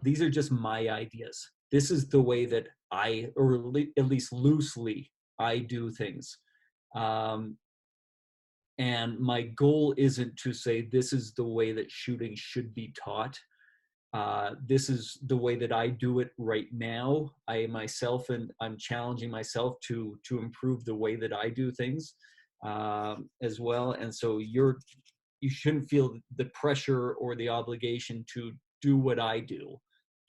these are just my ideas. This is the way that or at least loosely, I do things. Um, and my goal isn't to say this is the way that shooting should be taught. This is the way that I do it right now. And I'm challenging myself to improve the way that I do things as well. And so you shouldn't feel the pressure or the obligation to do what I do.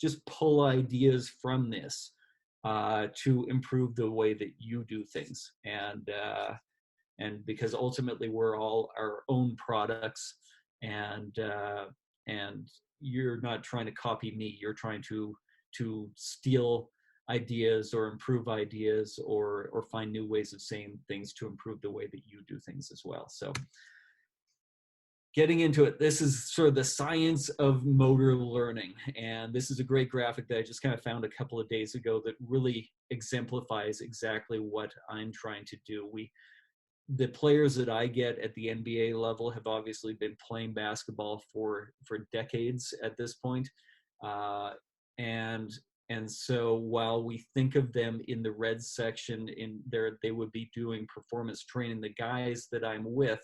Just pull ideas from this to improve the way that you do things. And because ultimately we're all our own products, and you're not trying to copy me. You're trying to steal ideas or improve ideas or find new ways of saying things to improve the way that you do things as well. So getting into it, this is sort of the science of motor learning. And this is a great graphic that I just kind of found a couple of days ago that really exemplifies exactly what I'm trying to do. The players that I get at the NBA level have obviously been playing basketball for decades at this point. And so while we think of them in the red section, they would be doing performance training. The guys that I'm with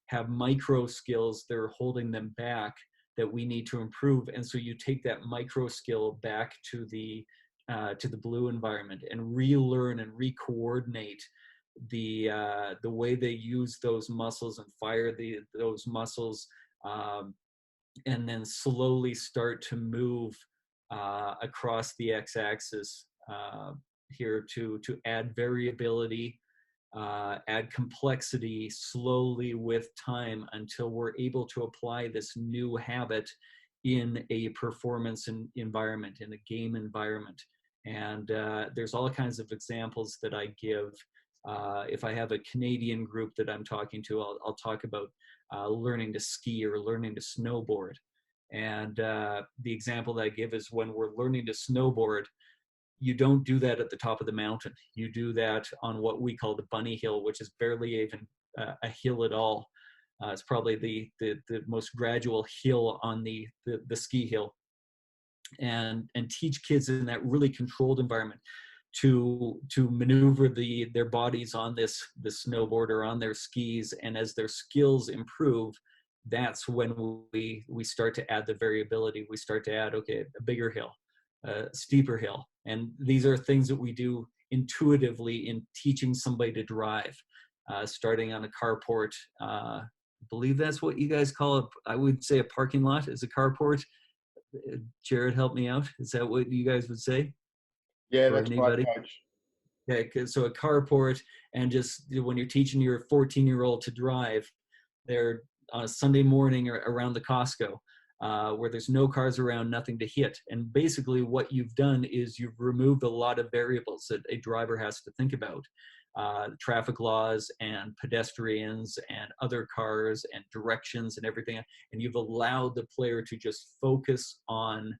have micro skills that are holding them back that we need to improve. And so you take that micro skill back to the blue environment and relearn and re-coordinate the way they use those muscles and fire those muscles, and then slowly start to move across the x-axis here to add variability, add complexity slowly with time until we're able to apply this new habit in a performance environment, in a game environment. And there's all kinds of examples that I give. If I have a Canadian group that I'm talking to, I'll talk about learning to ski or learning to snowboard. And the example that I give is when we're learning to snowboard, you don't do that at the top of the mountain. You do that on what we call the bunny hill, which is barely even a hill at all. It's probably the most gradual hill on the ski hill. And teach kids in that really controlled environment to maneuver their bodies on the snowboard or on their skis. And as their skills improve, that's when we start to add the variability. We start to add, okay, a bigger hill, a steeper hill. And these are things that we do intuitively in teaching somebody to drive, starting on a carport. I believe that's what you guys call it. I would say a parking lot is a carport. Jared, help me out. Is that what you guys would say? Yeah, Or that's right, anybody? coach. Yeah, so a carport, and just when you're teaching your 14-year-old to drive, they're on a Sunday morning or around the Costco, where there's no cars around, nothing to hit. And basically what you've done is you've removed a lot of variables that a driver has to think about. Traffic laws and pedestrians and other cars and directions and everything. And you've allowed the player to just focus on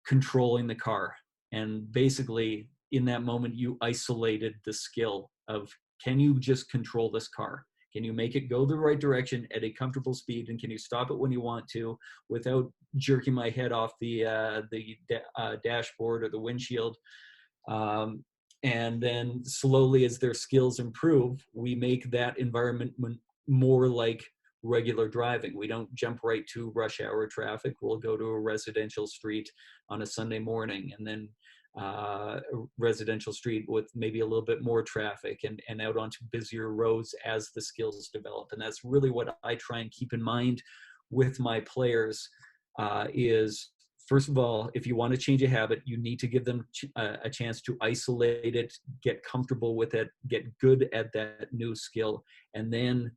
controlling the car. And basically in that moment, you isolated the skill of, can you just control this car? Can you make it go the right direction at a comfortable speed? And can you stop it when you want to without jerking my head off the dashboard or the windshield? And then slowly, as their skills improve, we make that environment more like regular driving. We don't jump right to rush hour traffic. We'll go to a residential street on a Sunday morning, and then a residential street with maybe a little bit more traffic, and out onto busier roads as the skills develop. And that's really what I try and keep in mind with my players, is, first of all, if you want to change a habit, you need to give them a chance to isolate it, get comfortable with it, get good at that new skill, and then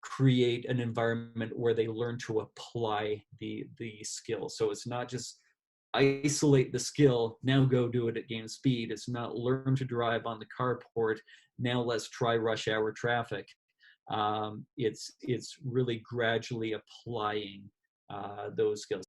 create an environment where they learn to apply the skill. So it's not just isolate the skill, now go do it at game speed. It's not learn to drive on the carport, now let's try rush hour traffic. It's really gradually applying those skills.